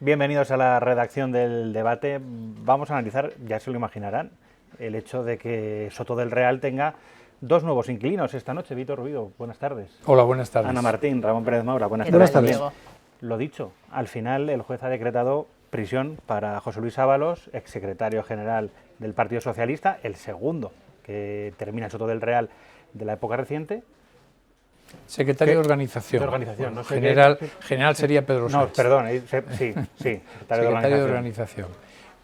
Bienvenidos a la redacción del debate. Vamos a analizar, ya se lo imaginarán, el hecho de que Soto del Real tenga dos nuevos inquilinos esta noche. Víctor Ruido, buenas tardes. Hola, buenas tardes. Ana Martín, Ramón Pérez Maura, buenas Buenas tardes. tardes. Lo dicho, al final el juez ha decretado prisión para José Luis Ábalos, exsecretario general del Partido Socialista, el segundo que termina Soto del Real de la época reciente. Secretario de Organización. De Organización, no sé general sería Pedro Sánchez. No, perdón, sí, Secretario de Organización.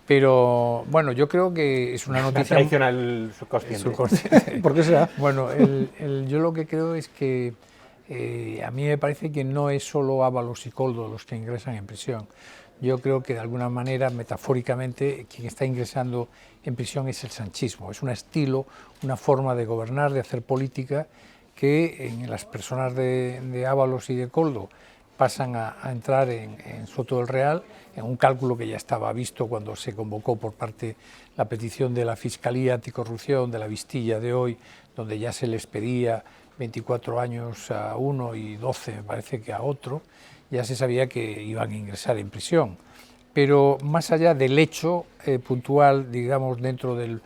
Pero, bueno, yo creo que es una noticia... Tradicional subconsciente. ¿Por qué será? Bueno, yo lo que creo es que a mí me parece que no es solo Ábalos y Koldo los que ingresan en prisión. Yo creo que de alguna manera, metafóricamente, quien está ingresando en prisión es el sanchismo. Es un estilo, una forma de gobernar, de hacer política, que en las personas de Ábalos y de Koldo pasan a entrar en Soto del Real, en un cálculo que ya estaba visto cuando se convocó por parte la petición de la Fiscalía Anticorrupción de la Vistilla de hoy, donde ya se les pedía 24 años a uno y 12, me parece que a otro, ya se sabía que iban a ingresar en prisión. Pero más allá del hecho puntual, digamos, dentro del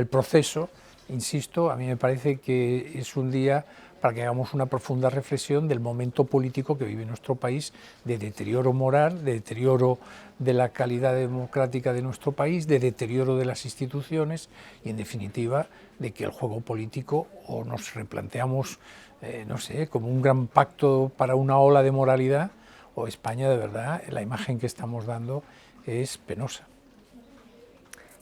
proceso, insisto, a mí me parece que es un día para que hagamos una profunda reflexión del momento político que vive nuestro país, de deterioro moral, de deterioro de la calidad democrática de nuestro país, de deterioro de las instituciones y, en definitiva, de que el juego político o nos replanteamos, no sé, como un gran pacto para una ola de moralidad, o España, de verdad, la imagen que estamos dando es penosa.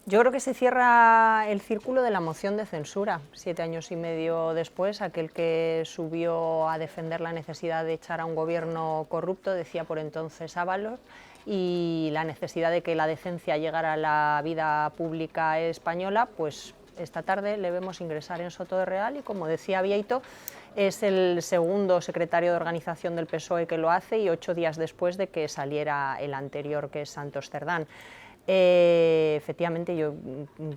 Yo creo que se cierra el círculo de la moción de censura. 7 años y medio después, aquel que subió a defender la necesidad de echar a un gobierno corrupto, decía por entonces Ábalos, y la necesidad de que la decencia llegara a la vida pública española, pues esta tarde le vemos ingresar en Soto del Real y, como decía Bieito, es el segundo secretario de organización del PSOE que lo hace y 8 días después de que saliera el anterior, que es Santos Cerdán. Efectivamente, yo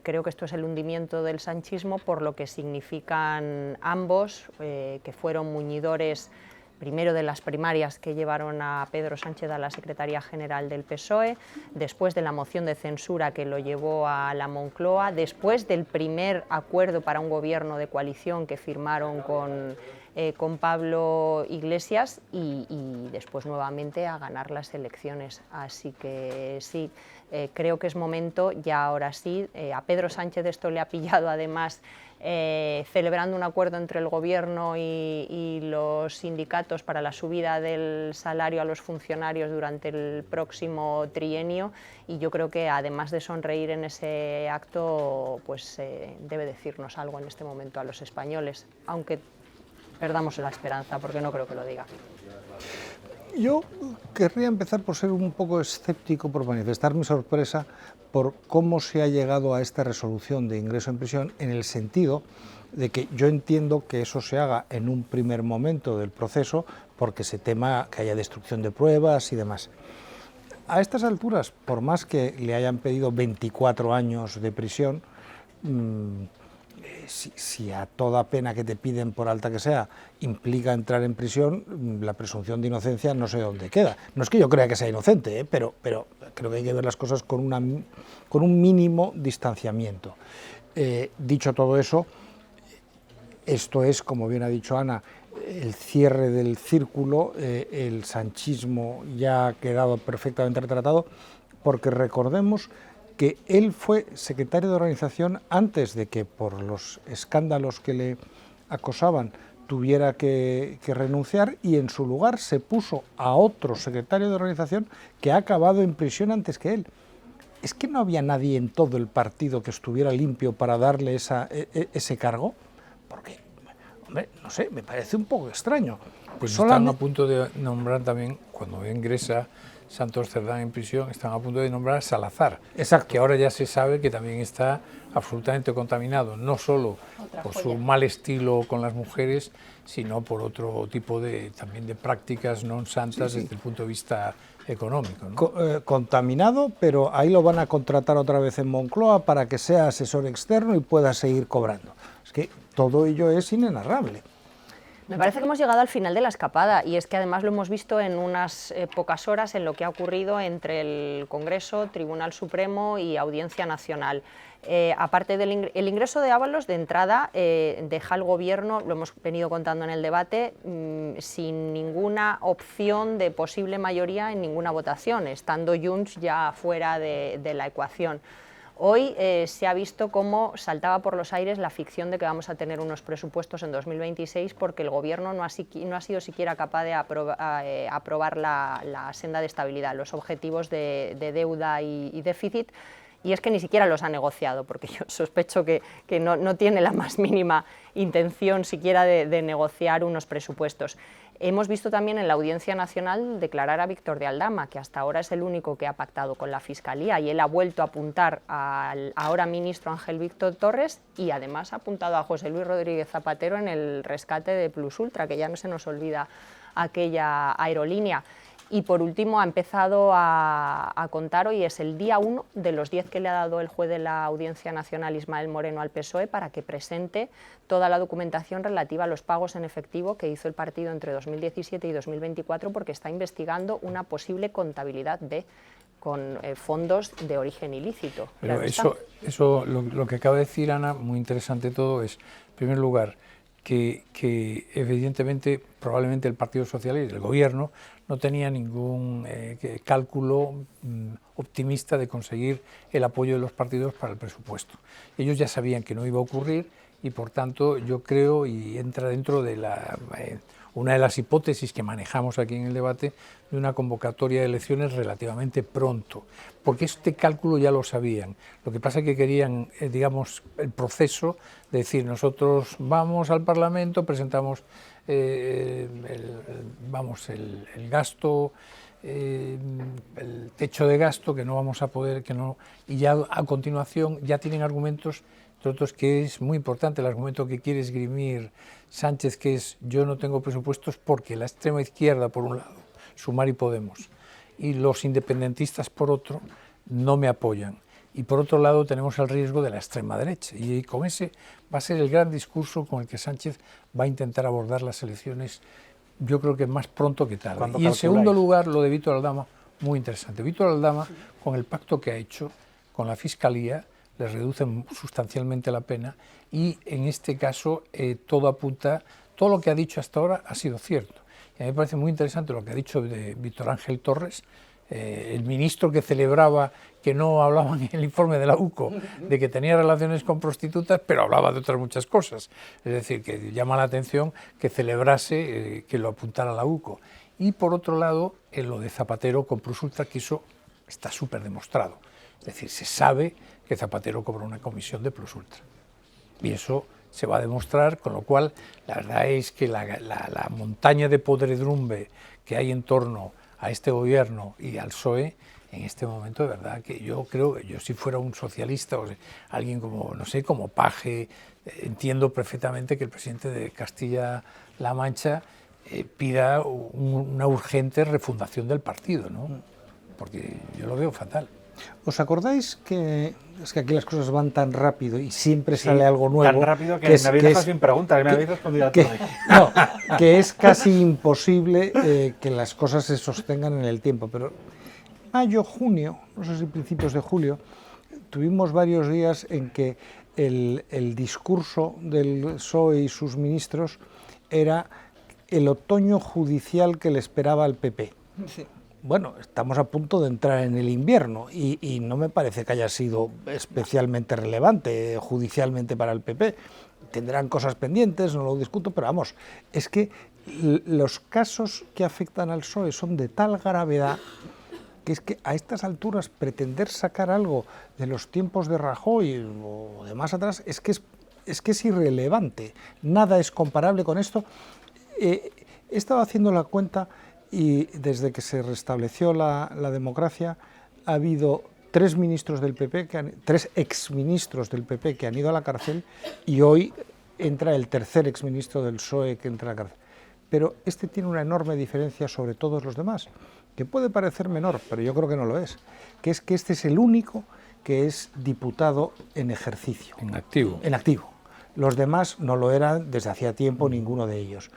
creo que esto es el hundimiento del sanchismo por lo que significan ambos, que fueron muñidores primero de las primarias que llevaron a Pedro Sánchez a la Secretaría General del PSOE, después de la moción de censura que lo llevó a la Moncloa, después del primer acuerdo para un gobierno de coalición que firmaron con Pablo Iglesias y después nuevamente a ganar las elecciones. Así que sí, creo que es momento, ya ahora sí, a Pedro Sánchez esto le ha pillado además celebrando un acuerdo entre el Gobierno y los sindicatos para la subida del salario a los funcionarios durante el próximo trienio, y yo creo que además de sonreír en ese acto, pues debe decirnos algo en este momento a los españoles, aunque perdamos la esperanza, porque no creo que lo diga. Yo querría empezar por ser un poco escéptico, por manifestar mi sorpresa por cómo se ha llegado a esta resolución de ingreso en prisión, en el sentido de que yo entiendo que eso se haga en un primer momento del proceso porque se tema que haya destrucción de pruebas y demás. A estas alturas, por más que le hayan pedido 24 años de prisión, si a toda pena que te piden, por alta que sea, implica entrar en prisión, la presunción de inocencia no sé dónde queda. No es que yo crea que sea inocente, pero creo que hay que ver las cosas con un mínimo distanciamiento. Dicho todo eso, esto es, como bien ha dicho Ana, el cierre del círculo, el sanchismo ya ha quedado perfectamente retratado, porque recordemos que él fue secretario de organización antes de que, por los escándalos que le acosaban, tuviera que renunciar, y en su lugar se puso a otro secretario de organización que ha acabado en prisión antes que él. ¿Es que no había nadie en todo el partido que estuviera limpio para darle ese cargo? Porque, hombre, no sé, me parece un poco extraño. Pues están a punto de nombrar también, cuando ingresa Santos Cerdán en prisión, están a punto de nombrar a Salazar. Exacto. Que ahora ya se sabe que también está absolutamente contaminado, no solo por su mal estilo con las mujeres, sino por otro tipo también de prácticas no santas desde el punto de vista económico, ¿no? Contaminado, pero ahí lo van a contratar otra vez en Moncloa para que sea asesor externo y pueda seguir cobrando. Es que todo ello es inenarrable. Me parece que hemos llegado al final de la escapada y es que además lo hemos visto en unas pocas horas en lo que ha ocurrido entre el Congreso, Tribunal Supremo y Audiencia Nacional. Aparte del ingreso de Ábalos, de entrada, deja al Gobierno, lo hemos venido contando en el debate, sin ninguna opción de posible mayoría en ninguna votación, estando Junts ya fuera de la ecuación. Hoy se ha visto cómo saltaba por los aires la ficción de que vamos a tener unos presupuestos en 2026 porque el Gobierno no ha sido siquiera capaz de aprobar la senda de estabilidad, los objetivos de deuda y déficit, y es que ni siquiera los ha negociado, porque yo sospecho que no tiene la más mínima intención siquiera de negociar unos presupuestos. Hemos visto también en la Audiencia Nacional declarar a Víctor de Aldama, que hasta ahora es el único que ha pactado con la Fiscalía, y él ha vuelto a apuntar al ahora ministro Ángel Víctor Torres y además ha apuntado a José Luis Rodríguez Zapatero en el rescate de Plus Ultra, que ya no se nos olvida aquella aerolínea. Y por último ha empezado a contar, hoy es el día 1 de los 10 que le ha dado el juez de la Audiencia Nacional Ismael Moreno al PSOE para que presente toda la documentación relativa a los pagos en efectivo que hizo el partido entre 2017 y 2024 porque está investigando una posible contabilidad con fondos de origen ilícito. Pero eso lo que acaba de decir Ana, muy interesante todo, es, en primer lugar, que evidentemente, probablemente el Partido Socialista, el Gobierno, no tenía ningún cálculo optimista de conseguir el apoyo de los partidos para el presupuesto. Ellos ya sabían que no iba a ocurrir y, por tanto, yo creo, y entra dentro de una de las hipótesis que manejamos aquí en el debate, de una convocatoria de elecciones relativamente pronto, porque este cálculo ya lo sabían. Lo que pasa es que querían, digamos, el proceso de decir, nosotros vamos al Parlamento, presentamos el gasto, el techo de gasto que no vamos a poder, y ya a continuación ya tienen argumentos, entre otros, que es muy importante el argumento que quiere esgrimir Sánchez, que es: yo no tengo presupuestos porque la extrema izquierda, por un lado, Sumar y Podemos, y los independentistas, por otro, no me apoyan. Y por otro lado tenemos el riesgo de la extrema derecha, y con ese va a ser el gran discurso con el que Sánchez va a intentar abordar las elecciones, yo creo que más pronto que tarde. Y en segundo lugar, lo de Víctor Aldama, muy interesante. Víctor Aldama, con el pacto que ha hecho con la Fiscalía, les reducen sustancialmente la pena, y en este caso todo apunta, todo lo que ha dicho hasta ahora ha sido cierto. Y a mí me parece muy interesante lo que ha dicho de Víctor Ángel Torres, el ministro que celebraba que no hablaban en el informe de la UCO de que tenía relaciones con prostitutas, pero hablaba de otras muchas cosas. Es decir, que llama la atención que celebrase que lo apuntara la UCO. Y por otro lado, en lo de Zapatero con Plus Ultra, que eso está súper demostrado. Es decir, se sabe que Zapatero cobra una comisión de Plus Ultra. Y eso se va a demostrar, con lo cual la verdad es que la montaña de podredumbre que hay en torno a este gobierno y al PSOE, en este momento, de verdad que yo creo que yo, si fuera un socialista o alguien como, no sé, como Paje, entiendo perfectamente que el presidente de Castilla-La Mancha pida una urgente refundación del partido, ¿no? Porque yo lo veo fatal. ¿Os acordáis que es que aquí las cosas van tan rápido y siempre sale algo nuevo? Tan rápido que me habéis dejado sin preguntas, me habéis respondido a todo. No, que es casi imposible que las cosas se sostengan en el tiempo, pero mayo, junio, no sé si principios de julio, tuvimos varios días en que el discurso del PSOE y sus ministros era el otoño judicial que le esperaba al PP. Sí. Bueno, estamos a punto de entrar en el invierno y no me parece que haya sido especialmente relevante judicialmente para el PP. Tendrán cosas pendientes, no lo discuto, pero vamos, es que los casos que afectan al PSOE son de tal gravedad que es que a estas alturas pretender sacar algo de los tiempos de Rajoy o de más atrás es que es irrelevante. Nada es comparable con esto. He estado haciendo la cuenta y desde que se restableció la democracia ha habido 3 ministros del PP, 3 exministros del PP que han ido a la cárcel, y hoy entra el tercer exministro del PSOE que entra a la cárcel. Pero este tiene una enorme diferencia sobre todos los demás, que puede parecer menor, pero yo creo que no lo es, que es que este es el único que es diputado en ejercicio. En activo. En activo. Los demás no lo eran desde hacía tiempo, ninguno de ellos.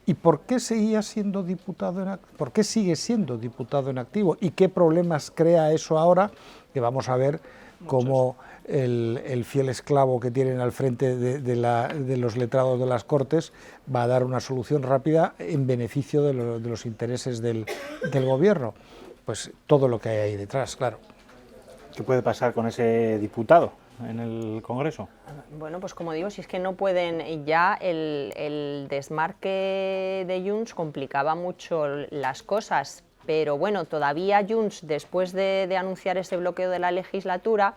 ¿Y por qué seguía siendo diputado por qué sigue siendo diputado en activo? ¿Y qué problemas crea eso ahora? Que vamos a ver cómo el fiel esclavo que tienen al frente de los letrados de las Cortes va a dar una solución rápida en beneficio de los intereses del gobierno. Pues todo lo que hay ahí detrás, claro. ¿Qué puede pasar con ese diputado en el Congreso? Bueno, pues como digo, si es que no pueden, ya el desmarque de Junts complicaba mucho las cosas, pero bueno, todavía Junts, después de anunciar ese bloqueo de la legislatura,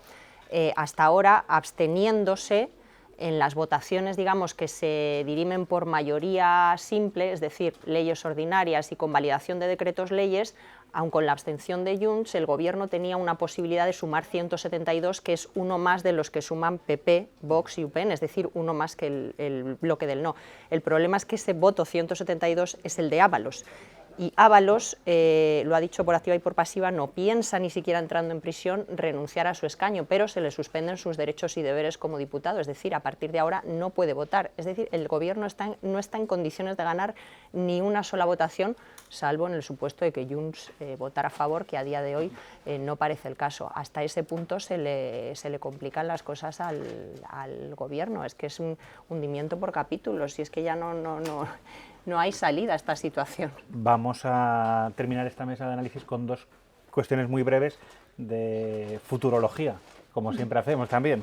hasta ahora absteniéndose en las votaciones, digamos, que se dirimen por mayoría simple, es decir, leyes ordinarias y convalidación de decretos leyes, aun con la abstención de Junts, el Gobierno tenía una posibilidad de sumar 172, que es uno más de los que suman PP, Vox y UPN, es decir, uno más que el bloque del no. El problema es que ese voto 172 es el de Ábalos. Y Ábalos, lo ha dicho por activa y por pasiva, no piensa ni siquiera entrando en prisión renunciar a su escaño, pero se le suspenden sus derechos y deberes como diputado, es decir, a partir de ahora no puede votar. Es decir, el Gobierno no está en condiciones de ganar ni una sola votación, salvo en el supuesto de que Junts votara a favor, que a día de hoy no parece el caso. Hasta ese punto se le complican las cosas al Gobierno, es que es un hundimiento por capítulos, y es que ya no hay salida a esta situación. Vamos a terminar esta mesa de análisis con dos cuestiones muy breves de futurología, como siempre hacemos también.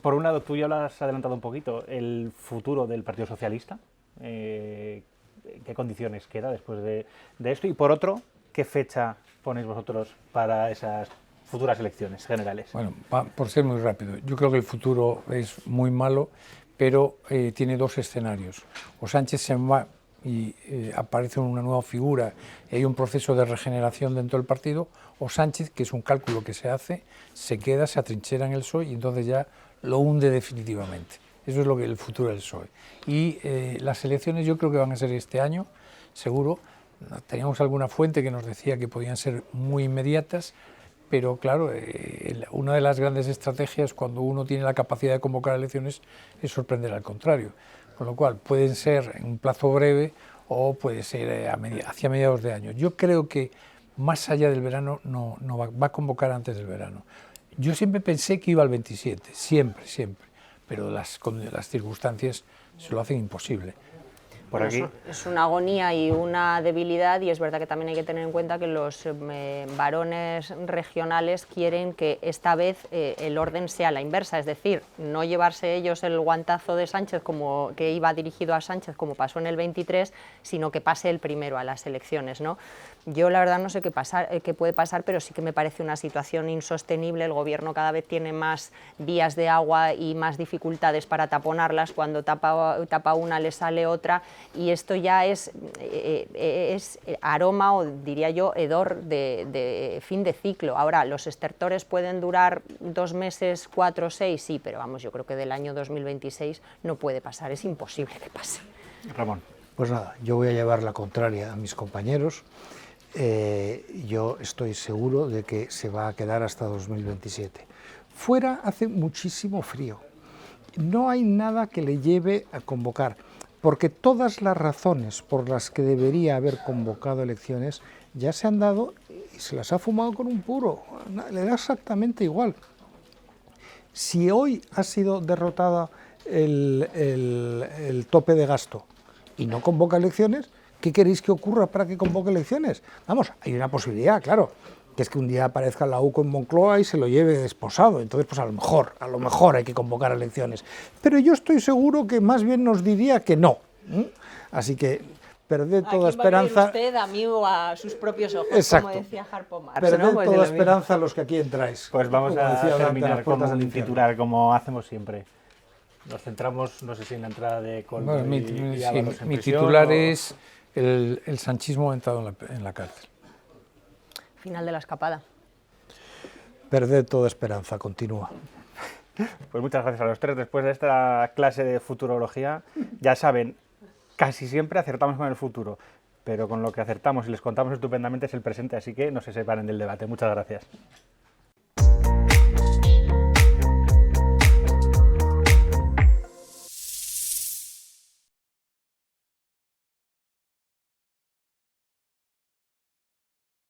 Por un lado, tú ya lo has adelantado un poquito, el futuro del Partido Socialista, ¿qué condiciones queda después de esto? Y por otro, ¿qué fecha ponéis vosotros para esas futuras elecciones generales? Bueno, por ser muy rápido, yo creo que el futuro es muy malo, pero tiene dos escenarios. O Sánchez se va y aparece una nueva figura y hay un proceso de regeneración dentro del partido, o Sánchez, que es un cálculo que se hace, se queda, se atrinchera en el PSOE y entonces ya lo hunde definitivamente. Eso es lo que el futuro del PSOE. Y las elecciones yo creo que van a ser este año, seguro. Teníamos alguna fuente que nos decía que podían ser muy inmediatas, pero claro, una de las grandes estrategias cuando uno tiene la capacidad de convocar elecciones es sorprender al contrario. Con lo cual pueden ser en un plazo breve o puede ser hacia mediados de año. Yo creo que más allá del verano no va a convocar antes del verano. Yo siempre pensé que iba al 27, siempre, pero las circunstancias se lo hacen imposible. Por aquí. Es una agonía y una debilidad, y es verdad que también hay que tener en cuenta que los varones regionales quieren que esta vez el orden sea la inversa, es decir, no llevarse ellos el guantazo de Sánchez como que iba dirigido a Sánchez como pasó en el 23, sino que pase el primero a las elecciones, ¿no? Yo la verdad no sé qué puede pasar, pero sí que me parece una situación insostenible. El Gobierno cada vez tiene más vías de agua y más dificultades para taponarlas. Cuando tapa una le sale otra, y esto ya es aroma, o diría yo, hedor de fin de ciclo. Ahora, los estertores pueden durar 2 meses, 4, 6, sí, pero vamos, yo creo que del año 2026 no puede pasar, es imposible que pase. Ramón. Pues nada, yo voy a llevar la contraria a mis compañeros. Yo estoy seguro de que se va a quedar hasta 2027. Fuera hace muchísimo frío. No hay nada que le lleve a convocar, porque todas las razones por las que debería haber convocado elecciones ya se han dado y se las ha fumado con un puro. Le da exactamente igual. Si hoy ha sido derrotada el tope de gasto y no convoca elecciones, ¿qué queréis que ocurra para que convoque elecciones? Vamos, hay una posibilidad, claro, que es que un día aparezca la UCO en Moncloa y se lo lleve desposado. Entonces, pues a lo mejor hay que convocar elecciones. Pero yo estoy seguro que más bien nos diría que no. Así que perded toda esperanza. ¿A quién va a usted, a mí o a sus propios ojos? Exacto. Como decía Harpo Marx, Perded ¿no? Pues toda esperanza a los que aquí entráis. Pues vamos como a decía Dante, terminar las puertas con del un infierno. titular, como hacemos siempre. Nos centramos, no sé si en la entrada de Coldo Bueno, y Ábalos en mi prisión, titular o... es el sanchismo ha entrado en la cárcel. Final de la escapada. Perded toda esperanza, continúa. Pues muchas gracias a los tres. Después de esta clase de futurología, ya saben, casi siempre acertamos con el futuro, pero con lo que acertamos y les contamos estupendamente es el presente, así que no se separen del debate. Muchas gracias.